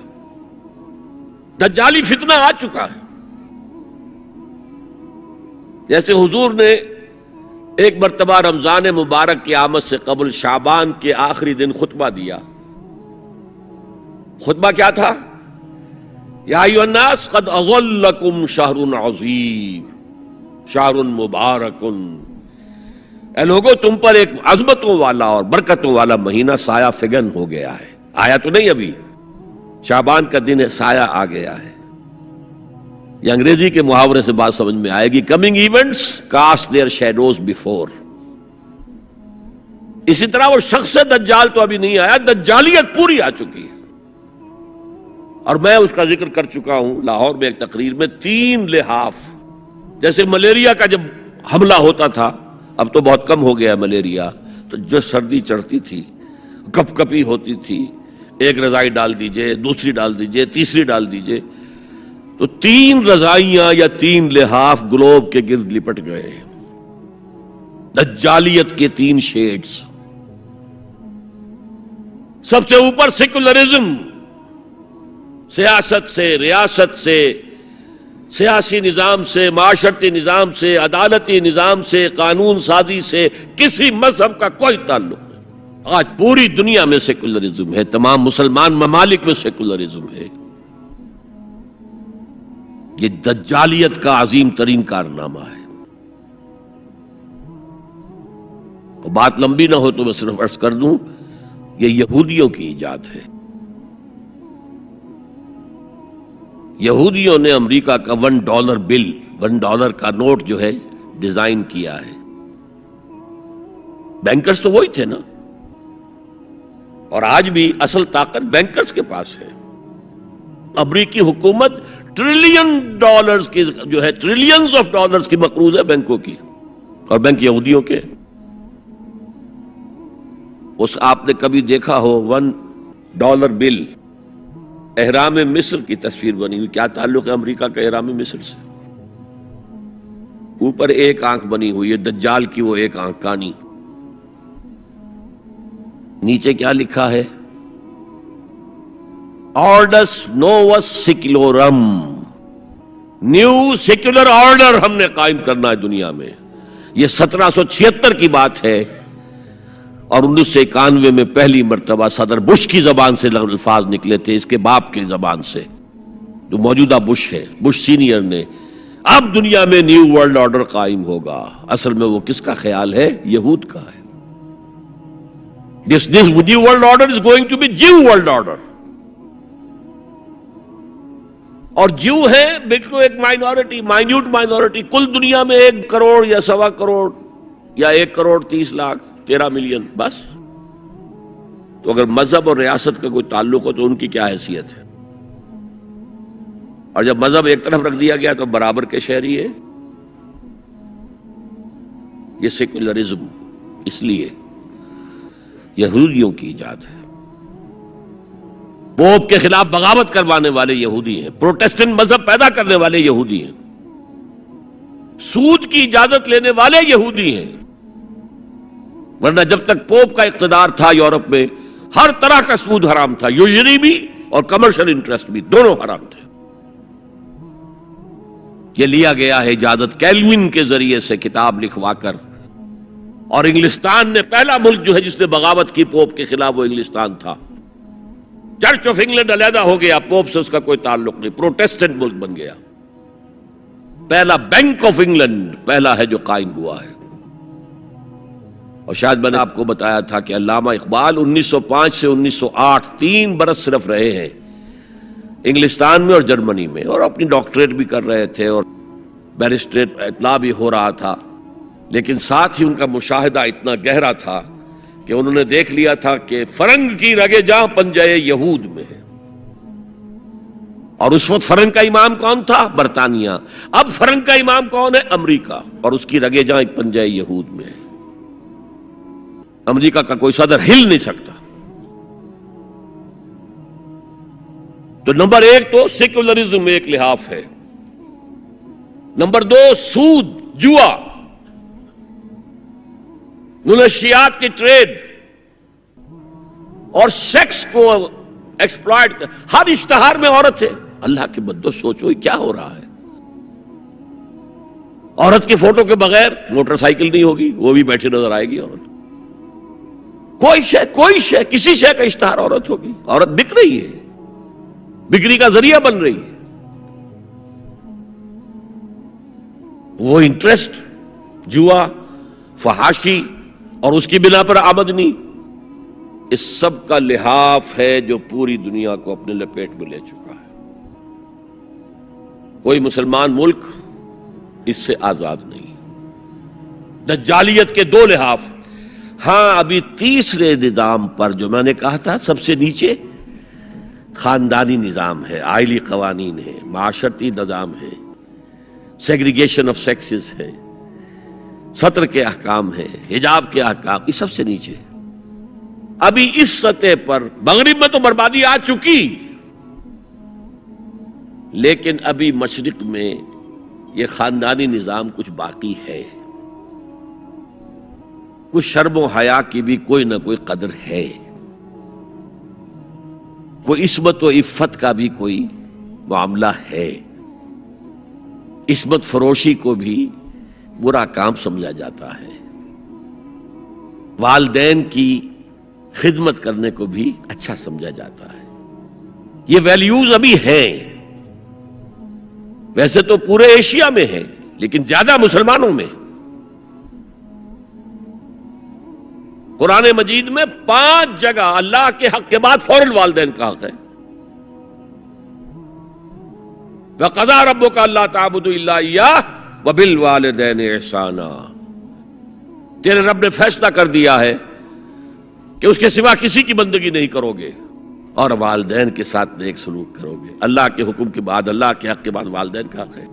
دجالی فتنہ آ چکا ہے۔ جیسے حضور نے ایک مرتبہ رمضان مبارک کی آمد سے قبل شعبان کے آخری دن خطبہ دیا۔ خطبہ کیا تھا؟ یا ایھا الناس قد اظلکم شہر عظیم شہر مبارک، اے لوگو تم پر ایک عظمتوں والا اور برکتوں والا مہینہ سایہ فگن ہو گیا ہے۔ آیا تو نہیں ابھی، شعبان کا دن ہے، سایہ آ گیا ہے۔ یہ انگریزی کے محاورے سے بات سمجھ میں آئے گی، coming events cast their shadows before. اسی طرح وہ شخص دجال تو ابھی نہیں آیا، دجالیت پوری آ چکی ہے۔ اور میں اس کا ذکر کر چکا ہوں لاہور میں ایک تقریر میں، 3 لحاف، جیسے ملیریا کا جب حملہ ہوتا تھا، اب تو بہت کم ہو گیا ملیریا، تو جو سردی چڑھتی تھی، کپ کپی ہوتی تھی، ایک رضائی ڈال دیجئے، دوسری ڈال دیجئے، تیسری ڈال دیجئے، تو 3 رضائیاں یا 3 لحاف گلوب کے گرد لپٹ گئے۔ دجالیت کے 3 شیڈز۔ سب سے اوپر سیکولرزم، سیاست سے، ریاست سے، سیاسی نظام سے، معاشرتی نظام سے، عدالتی نظام سے، قانون سازی سے کسی مذہب کا کوئی تعلق نہیں۔ آج پوری دنیا میں سیکولرزم ہے، تمام مسلمان ممالک میں سیکولرزم ہے۔ یہ دجالیت کا عظیم ترین کارنامہ ہے۔ بات لمبی نہ ہو تو میں صرف عرض کر دوں، یہ یہودیوں کی ایجاد ہے۔ یہودیوں نے امریکہ کا $1 بل، $1 کا نوٹ جو ہے ڈیزائن کیا ہے۔ بینکرز تو وہی تھے نا، اور آج بھی اصل طاقت بینکرز کے پاس ہے۔ امریکی حکومت $1 کی جو ہے، ٹریلینز آف ڈالرز کی مقروض ہے بینکوں کی، اور بینک یہودیوں کے۔ اس آپ نے کبھی دیکھا ہو $1 بل، احرام مصر کی تصویر بنی ہوئی؟ کیا تعلق ہے امریکہ کا احرام مصر سے؟ اوپر ایک آنکھ بنی ہوئی ہے، دجال کی وہ ایک آنکھ کانی۔ نیچے کیا لکھا ہے؟ آرڈس نووس سیکولورم، نیو سیکولر آرڈر ہم نے قائم کرنا ہے دنیا میں۔ یہ 1776 کی بات ہے، اور 1991 میں پہلی مرتبہ صدر بش کی زبان سے الفاظ نکلے تھے، اس کے باپ کی زبان سے، جو موجودہ بش ہے، بش سینئر نے، اب دنیا میں نیو ورلڈ آرڈر قائم ہوگا۔ اصل میں وہ کس کا خیال ہے؟ یہود کا ہے۔ This new world order is going to be Jew world order. اور جو ہے بالکل ایک مائنورٹی، مائنیوٹ مائنورٹی، کل دنیا میں 1 کروڑ یا 1.25 کروڑ یا 1 کروڑ 30 لاکھ 13 ملین بس۔ تو اگر مذہب اور ریاست کا کوئی تعلق ہو تو ان کی کیا حیثیت ہے؟ اور جب مذہب ایک طرف رکھ دیا گیا تو برابر کے شہری ہے۔ یہ سیکولرزم اس لیے یہودیوں کی ایجاد ہے۔ پوپ کے خلاف بغاوت کروانے والے یہودی ہیں، پروٹسٹنٹ مذہب پیدا کرنے والے یہودی ہیں، سود کی اجازت لینے والے یہودی ہیں۔ ورنہ جب تک پوپ کا اقتدار تھا یورپ میں، ہر طرح کا سود حرام تھا، یوزری بھی اور کمرشل انٹرسٹ بھی، دونوں حرام تھے۔ یہ لیا گیا ہے اجازت کیلوین کے ذریعے سے کتاب لکھوا کر، اور انگلستان نے پہلا ملک جو ہے جس نے بغاوت کی پوپ کے خلاف، وہ انگلستان تھا۔ چرچ آف انگلینڈ علیحدہ ہو گیا، پوپ سے اس کا کوئی تعلق نہیں، پروٹسٹنٹ ملک بن گیا۔ پہلا بینک آف انگلینڈ پہلا ہے جو قائم ہوا ہے۔ اور شاید میں نے آپ کو بتایا تھا کہ علامہ اقبال 1905 سے 1908 3 برس صرف رہے ہیں انگلستان میں اور جرمنی میں، اور اپنی ڈاکٹریٹ بھی کر رہے تھے اور بیرسٹریٹ اطلاع بھی ہو رہا تھا، لیکن ساتھ ہی ان کا مشاہدہ اتنا گہرا تھا کہ انہوں نے دیکھ لیا تھا کہ فرنگ کی رگے جاں پنجے یہود میں ہے۔ اور اس وقت فرنگ کا امام کون تھا؟ برطانیہ۔ اب فرنگ کا امام کون ہے؟ امریکہ، اور اس کی رگے جاں ایک پنجے یہود میں ہے۔ امریکہ کا کوئی صدر ہل نہیں سکتا۔ تو نمبر 1 تو سیکولرزم ایک لحاف ہے، نمبر 2 سود، جوا، منشیات کی ٹریڈ اور سیکس کو ایکسپلائٹ، ہر اشتہار میں عورت ہے۔ اللہ کے بندو سوچو یہ کیا ہو رہا ہے۔ عورت کی فوٹو کے بغیر موٹر سائیکل نہیں ہوگی، وہ بھی بیٹھی نظر آئے گی عورت۔ کوئی شے کسی شے کا اشتہار عورت ہوگی، عورت بک رہی ہے، بکری کا ذریعہ بن رہی ہے۔ وہ انٹرسٹ، جوا، فحاشی اور اس کی بنا پر آمدنی، اس سب کا لحاف ہے جو پوری دنیا کو اپنے لپیٹ میں لے چکا ہے۔ کوئی مسلمان ملک اس سے آزاد نہیں۔ دجالیت کے 2 لحاف۔ ہاں ابھی تیسرے نظام پر جو میں نے کہا تھا سب سے نیچے خاندانی نظام ہے، آئلی قوانین ہے، معاشرتی نظام ہے، سیگریگیشن آف سیکسز ہے، سطر کے احکام ہیں، حجاب کے احکام، یہ سب سے نیچے۔ ابھی اس سطح پر مغرب میں تو بربادی آ چکی، لیکن ابھی مشرق میں یہ خاندانی نظام کچھ باقی ہے، کچھ شرم و حیا کی بھی کوئی نہ کوئی قدر ہے، کوئی عصمت و عفت کا بھی کوئی معاملہ ہے۔ عصمت فروشی کو بھی برا کام سمجھا جاتا ہے، والدین کی خدمت کرنے کو بھی اچھا سمجھا جاتا ہے۔ یہ ویلیوز ابھی ہیں، ویسے تو پورے ایشیا میں ہیں لیکن زیادہ مسلمانوں میں۔ قرآن مجید میں 5 جگہ اللہ کے حق کے بعد فوراً والدین کا حق ہے۔ وَقَضَىٰ رَبُّكَ أَلَّا تَعْبُدُوا إِلَّا إِيَّاهُ وَبِالْوَالِدَيْنِ إِحْسَانًا، تیرے رب نے فیصلہ کر دیا ہے کہ اس کے سوا کسی کی بندگی نہیں کرو گے اور والدین کے ساتھ نیک سلوک کرو گے۔ اللہ کے حکم کے بعد، اللہ کے حق کے بعد والدین کا حق ہے۔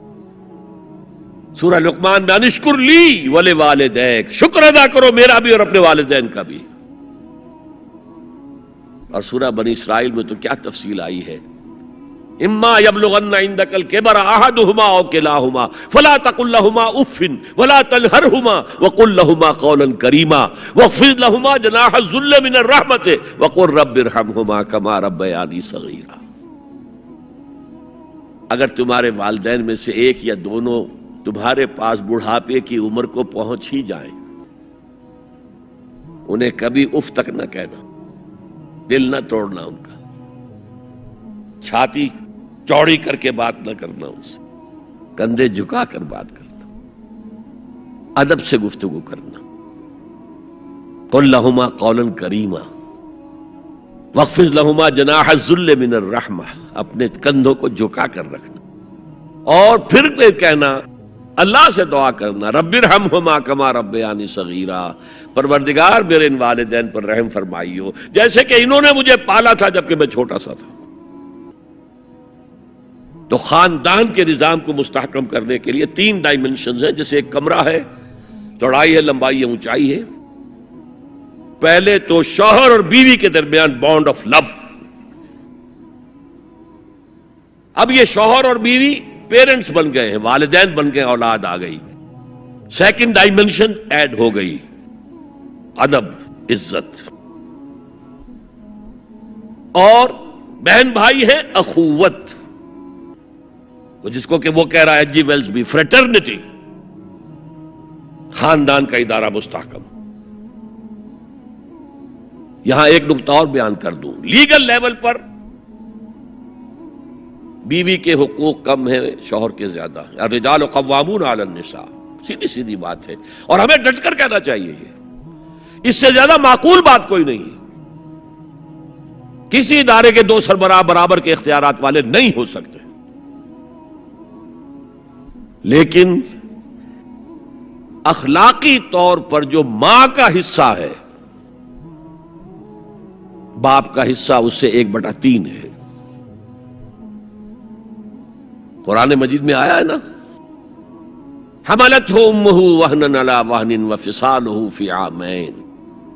سورہ لقمان میں انشکر لی ولوالدیک، شکر ادا کرو میرا بھی اور اپنے والدین کا بھی۔ اور سورہ بنی اسرائیل میں تو کیا تفصیل آئی ہے، اما یبلغن عندک الکبر احدہما او کلاہما فلا تقل لہما اف ولا تنہرہما وقل لہما قولا کریما واخفض لہما جناح الذل من الرحمۃ وقل رب ارحمہما کما ربیانی صغیرا۔ اگر تمہارے والدین میں سے ایک یا دونوں تمہارے پاس بڑھاپے کی عمر کو پہنچ ہی جائیں، انہیں کبھی اف تک نہ کہنا، دل نہ توڑنا ان کا، چھاتی چوڑی کر کے بات نہ کرنا، ان سے کندھے جھکا کر بات کرنا، ادب سے گفتگو کرنا۔ قل لہما قولا کریما واخفض لہما جناح الذل من الرحمہ، اپنے کندھوں کو جھکا کر رکھنا، اور پھر کہنا، اللہ سے دعا کرنا، رب ارحمہما کما ربیانی صغیرا، پروردگار میرے ان والدین پر رحم فرمائیو جیسے کہ انہوں نے مجھے پالا تھا جبکہ میں چھوٹا سا تھا۔ تو خاندان کے نظام کو مستحکم کرنے کے لیے 3 ڈائمنشنز ہیں، جیسے ایک کمرہ ہے، چوڑائی ہے، لمبائی ہے، اونچائی ہے۔ پہلے تو شوہر اور بیوی کے درمیان بانڈ آف لو، اب یہ شوہر اور بیوی پیرنٹس بن گئے ہیں، والدین بن گئے، اولاد آ گئی۔ سیکنڈ ڈائمنشن ایڈ ہو گئی، ادب، عزت، اور بہن بھائی ہیں اخوت، جس کو کہ وہ کہہ رہا ہے جی ویلز بھی فریٹرنٹی، خاندان کا ادارہ مستحکم۔ یہاں ایک نقطہ اور بیان کر دوں، لیگل لیول پر بیوی کے حقوق کم ہیں، شوہر کے زیادہ ہیں، الرجال قوامون علی النساء، سیدھی سیدھی بات ہے، اور ہمیں ڈٹ کر کہنا چاہیے، یہ اس سے زیادہ معقول بات کوئی نہیں ہے۔ کسی ادارے کے 2 سربراہ برابر کے اختیارات والے نہیں ہو سکتے، لیکن اخلاقی طور پر جو ماں کا حصہ ہے، باپ کا حصہ اس سے 1/3 ہے۔ قرآن مجید میں آیا ہے نا، حملتہ امہ وہنا علی وہن وفصالہ فی عامین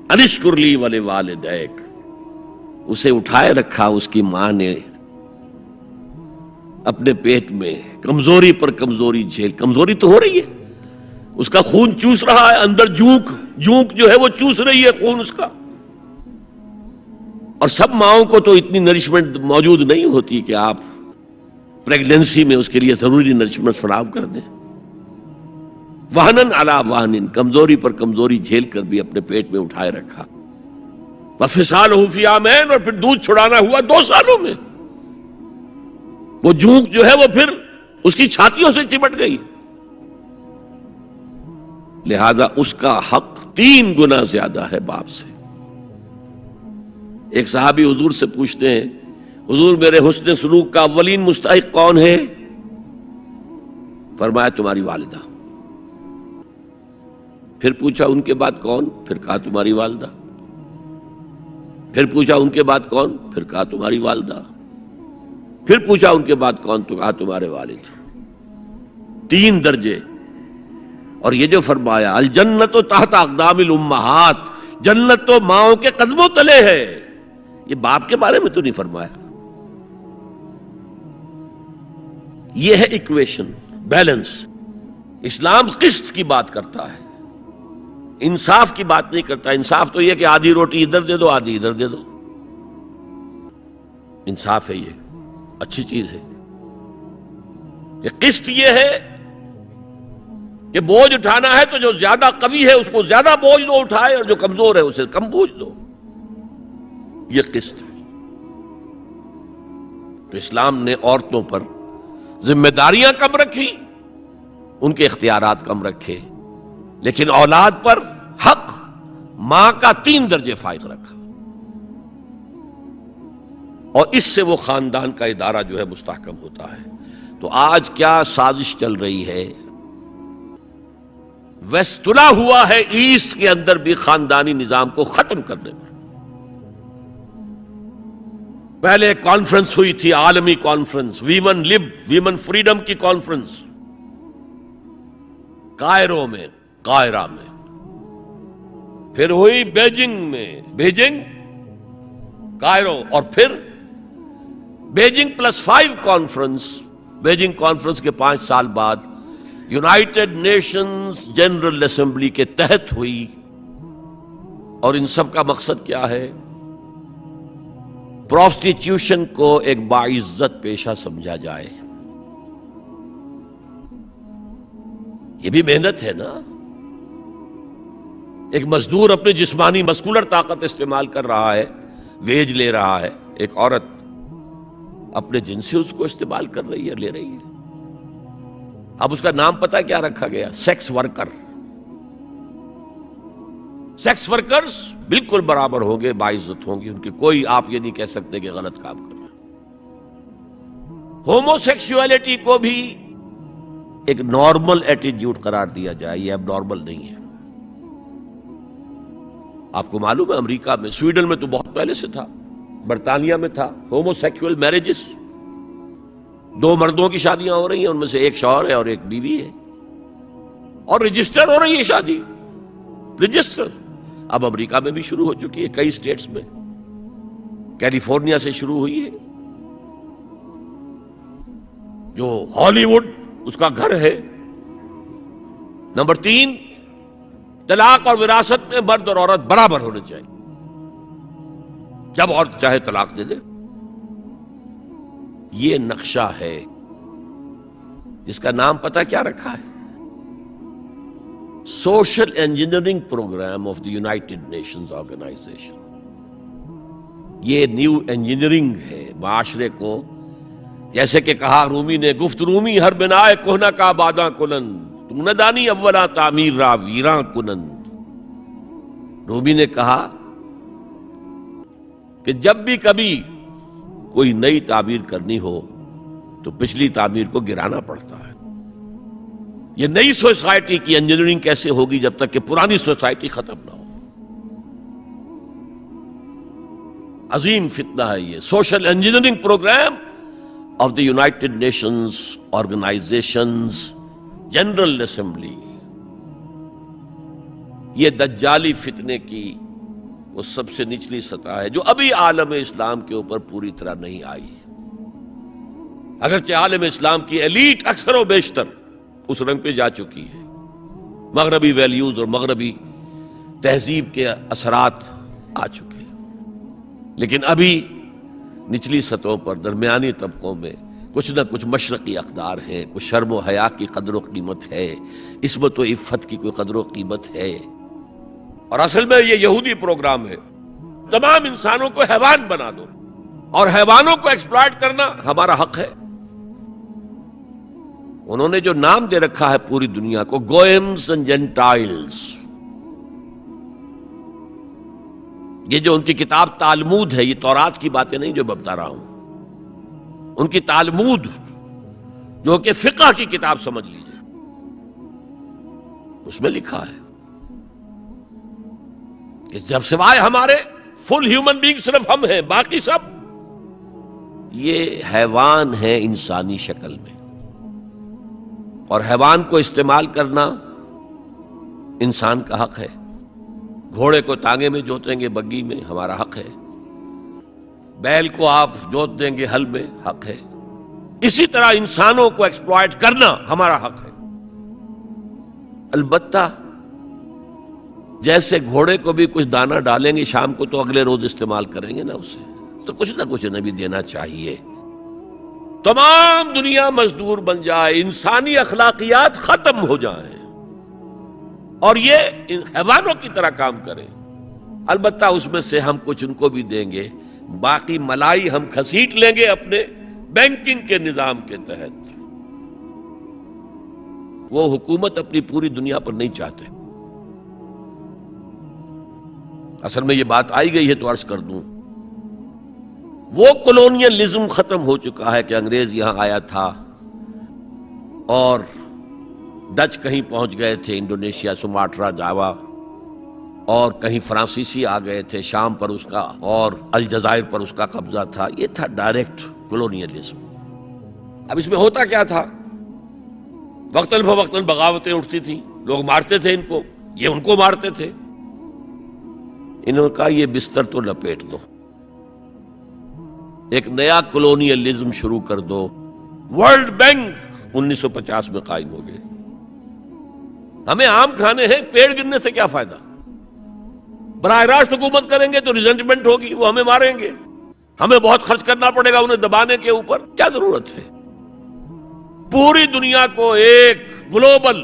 ان اشکر لی ولوالدیک، اسے اٹھائے رکھا اس کی ماں نے اپنے پیٹ میں، کمزوری پر کمزوری جھیل، کمزوری تو ہو رہی ہے، اس کا خون چوس رہا ہے اندر، جونک جو ہے وہ چوس رہی ہے خون اس کا، اور سب ماؤں کو تو اتنی نرشمنٹ موجود نہیں ہوتی کہ آپ پریگننسی میں اس کے لیے ضروری نرشمنٹ فراہم کر دیں۔ وہنن علی وہن، کمزوری پر کمزوری جھیل کر بھی اپنے پیٹ میں اٹھائے رکھا، وفصالہ فی عامین، اور پھر دودھ چھڑانا ہوا 2 سالوں میں، وہ جونک جو ہے وہ پھر اس کی چھاتیوں سے چمٹ گئی، لہذا اس کا حق 3 گنا زیادہ ہے باپ سے۔ ایک صحابی حضور سے پوچھتے ہیں، حضور میرے حسن سلوک کا اولین مستحق کون ہے؟ فرمایا تمہاری والدہ۔ پھر پوچھا ان کے بعد کون؟ پھر کہا تمہاری والدہ۔ پھر پوچھا ان کے بعد کون؟ پھر کہا تمہاری والدہ۔ پھر پوچھا ان کے بعد کون؟ تو کہا تمہارے والد۔ 3 درجے، اور یہ جو فرمایا الجنت تحت اقدام الامہات، جنت تو ماؤں کے قدموں تلے ہے، یہ باپ کے بارے میں تو نہیں فرمایا۔ یہ ہے ایکویشن، بیلنس۔ اسلام قسط کی بات کرتا ہے، انصاف کی بات نہیں کرتا۔ انصاف تو یہ کہ آدھی روٹی ادھر دے دو، آدھی ادھر دے دو، انصاف ہے، یہ اچھی چیز ہے۔ یہ قسط یہ ہے کہ بوجھ اٹھانا ہے تو جو زیادہ قوی ہے اس کو زیادہ بوجھ دو اٹھائے، اور جو کمزور ہے اسے کم بوجھ دو، یہ قسط ہے۔ تو اسلام نے عورتوں پر ذمہ داریاں کم رکھی، ان کے اختیارات کم رکھے، لیکن اولاد پر حق ماں کا 3 درجے فائق رکھا، اور اس سے وہ خاندان کا ادارہ جو ہے مستحکم ہوتا ہے۔ تو آج کیا سازش چل رہی ہے؟ ویسٹ تلا ہوا ہے ایسٹ کے اندر بھی خاندانی نظام کو ختم کرنے پر۔ پہلے ایک کانفرنس ہوئی تھی، عالمی کانفرنس، ویمن لب، ویمن فریڈم کی کانفرنس، کائرو میں، قاہرہ میں، پھر ہوئی بیجنگ میں، بیجنگ، کائرو، اور پھر بیجنگ +5 کانفرنس، بیجنگ کانفرنس کے 5 سال بعد یونائٹڈ نیشنز جنرل اسمبلی کے تحت ہوئی، اور ان سب کا مقصد کیا ہے؟ پروسٹیٹیوشن کو ایک باعزت پیشہ سمجھا جائے، یہ بھی محنت ہے نا. ایک مزدور اپنی جسمانی مسکولر طاقت استعمال کر رہا ہے, ویج لے رہا ہے. ایک عورت اپنے جن سے اس کو استعمال کر رہی ہے, لے رہی ہے. اب اس کا نام پتہ کیا رکھا گیا؟ Sex worker. سیکس ورکرز بالکل برابر ہوں گے, باعزت ہوں گے, ان کی کوئی آپ یہ نہیں کہہ سکتے کہ غلط کام کر رہے. ہومو سیکسولیٹی کو بھی ایک نارمل ایٹیٹیوڈ قرار دیا جائے, یہ اب نارمل نہیں ہے. آپ کو معلوم ہے امریکہ میں, سویڈن میں تو بہت پہلے سے تھا, برطانیہ میں تھا, ہومو سیکسول میرجز, 2 مردوں کی شادیاں ہو رہی ہیں, ان میں سے ایک شوہر ہے اور ایک بیوی ہے, اور رجسٹر ہو رہی ہے شادی, رجسٹر. اب امریکہ میں بھی شروع ہو چکی ہے, کئی سٹیٹس میں, کیلیفورنیا سے شروع ہوئی ہے. جو ہالی ووڈ اس کا گھر ہے. نمبر 3, طلاق اور وراثت میں مرد اور عورت برابر ہونے چاہیے. جب عورت چاہے طلاق دے دے. یہ نقشہ ہے جس کا نام پتہ کیا رکھا ہے؟ Social engineering programme of the United Nations Organization. یہ نیو انجینئرنگ ہے معاشرے کو, جیسے کہ کہا رومی نے, گفت رومی ہر بنائے کوہنا کا باداں کنن, تو نہ دانی اولا تعمیر را ویراں کنن. رومی نے کہا کہ جب بھی کبھی کوئی نئی تعمیر کرنی ہو تو پچھلی تعمیر کو گرانا پڑتا ہے. یہ نئی سوسائٹی کی انجینئرنگ کیسے ہوگی جب تک کہ پرانی سوسائٹی ختم نہ ہو؟ عظیم فتنہ ہے یہ social engineering programme of the United Nations Organizations General Assembly. یہ دجالی فتنے کی وہ سب سے نچلی سطح ہے جو ابھی عالم اسلام کے اوپر پوری طرح نہیں آئی. اگرچہ عالم اسلام کی ایلیٹ اکثر و بیشتر اس رنگ پہ جا چکی ہے, مغربی ویلیوز اور مغربی تہذیب کے اثرات آ چکے ہیں, لیکن ابھی نچلی سطحوں پر درمیانی طبقوں میں کچھ نہ کچھ مشرقی اقدار ہیں, کچھ شرم و حیا کی قدر و قیمت ہے, عصمت و عفت کی کوئی قدر و قیمت ہے. اور اصل میں یہ یہودی پروگرام ہے, تمام انسانوں کو حیوان بنا دو, اور حیوانوں کو ایکسپلائٹ کرنا ہمارا حق ہے. انہوں نے جو نام دے رکھا ہے پوری دنیا کو, گوئمز اینڈ جینٹائلز. یہ جو ان کی کتاب تالمود ہے, یہ تورات کی باتیں نہیں جو میں بتا رہا ہوں, ان کی تالمود جو کہ فقہ کی کتاب سمجھ لیجیے, اس میں لکھا ہے کہ جب سوائے ہمارے فل ہیومن بینگ صرف ہم ہیں, باقی سب یہ حیوان ہیں انسانی شکل میں. اور حیوان کو استعمال کرنا انسان کا حق ہے. گھوڑے کو تانگے میں جوتیں گے بگی میں, ہمارا حق ہے. بیل کو آپ جوت دیں گے ہل میں, حق ہے. اسی طرح انسانوں کو ایکسپلائٹ کرنا ہمارا حق ہے. البتہ جیسے گھوڑے کو بھی کچھ دانہ ڈالیں گے شام کو تو اگلے روز استعمال کریں گے نا اسے, تو کچھ نہ کچھ انہیں بھی دینا چاہیے. تمام دنیا مزدور بن جائے, انسانی اخلاقیات ختم ہو جائیں اور یہ حیوانوں کی طرح کام کریں. البتہ اس میں سے ہم کچھ ان کو بھی دیں گے, باقی ملائی ہم کھسیٹ لیں گے اپنے بینکنگ کے نظام کے تحت. وہ حکومت اپنی پوری دنیا پر نہیں چاہتے. اصل میں یہ بات آئی گئی ہے تو عرض کر دوں, وہ کولونیلزم ختم ہو چکا ہے کہ انگریز یہاں آیا تھا اور ڈچ کہیں پہنچ گئے تھے, انڈونیشیا, سماٹرا, جاوا, اور کہیں فرانسیسی آ گئے تھے شام پر اس کا, اور الجزائر پر اس کا قبضہ تھا. یہ تھا ڈائریکٹ کولونیلزم. اب اس میں ہوتا کیا تھا, وقتاً فوقتاً بغاوتیں اٹھتی تھیں, لوگ مارتے تھے ان کو, یہ ان کو مارتے تھے. انہوں نے کہا یہ بستر تو لپیٹ دو, ایک نیا کولونیلزم شروع کر دو. ورلڈ بینک 1950 میں قائم ہو گئے. ہمیں آم کھانے ہیں, پیڑ گرنے سے کیا فائدہ؟ براہ راست حکومت کریں گے تو ریزنٹمنٹ ہوگی, وہ ہمیں ماریں گے, ہمیں بہت خرچ کرنا پڑے گا انہیں دبانے کے اوپر. کیا ضرورت ہے؟ پوری دنیا کو ایک global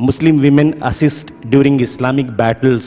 Muslim women assist during Islamic battles?